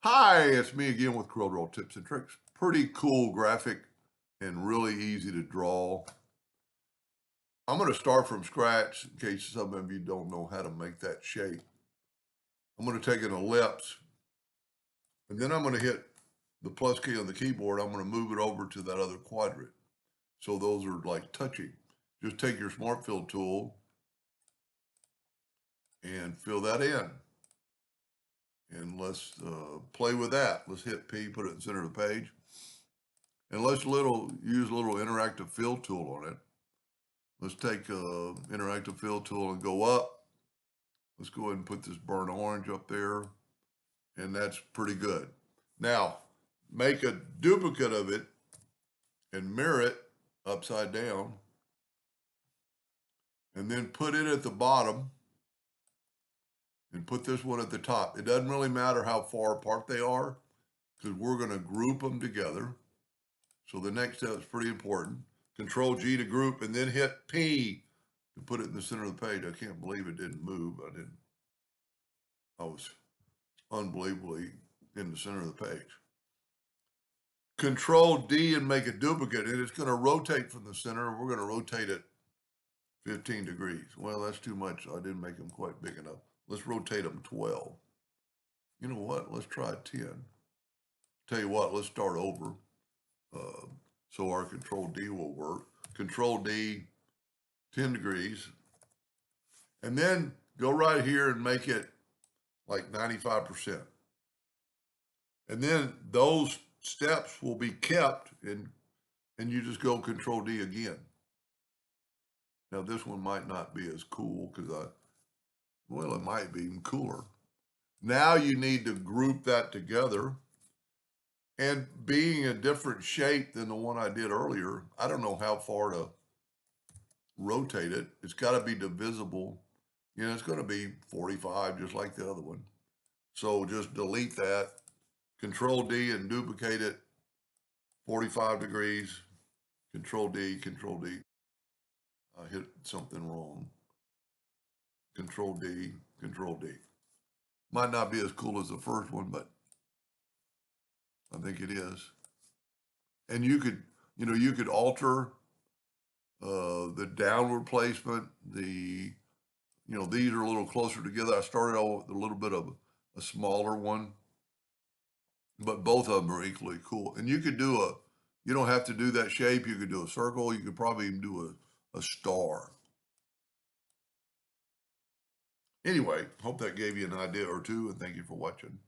Hi, it's me again with Corel Tips and Tricks. Pretty cool graphic and really easy to draw. I'm going to start from scratch in case some of you don't know how to make that shape. I'm going to take an ellipse and then I'm going to hit the plus key on the keyboard. I'm going to move it over to that other quadrant. So those are like touching. Just take your Smart Fill tool and fill that in. And let's play with that. Let's hit P, put it in the center of the page. And let's use a little interactive fill tool on it. Let's take interactive fill tool and go up. Let's go ahead and put this burnt orange up there. And that's pretty good. Now, make a duplicate of it and mirror it upside down. And then put it at the bottom and put this one at the top. It doesn't really matter how far apart they are because we're going to group them together. So the next step is pretty important. Control G to group and then hit P to put it in the center of the page. I can't believe it didn't move. I was unbelievably in the center of the page. Control D and make a duplicate, and it's going to rotate from the center. We're going to rotate it 15 degrees. Well, that's too much. I didn't make them quite big enough. Let's rotate them 12. You know what? Let's try 10. Tell you what, let's start over. So our Control D will work. Control D, 10 degrees. And then go right here and make it like 95%. And then those steps will be kept and you just go Control D again. Now this one might not be as cool because well, it might be even cooler. Now you need to group that together. And being a different shape than the one I did earlier, I don't know how far to rotate it. It's got to be divisible. You know, it's going to be 45 just like the other one. So just delete that. Control D and duplicate it 45 degrees. Control D, Control D. I hit something wrong. Control D, Control D. Might not be as cool as the first one, but I think it is. And you could alter the downward placement. These are a little closer together. I started out with a little bit of a smaller one, but both of them are equally cool. And you could do you don't have to do that shape. You could do a circle. You could probably even do a star. Anyway, hope that gave you an idea or two, and thank you for watching.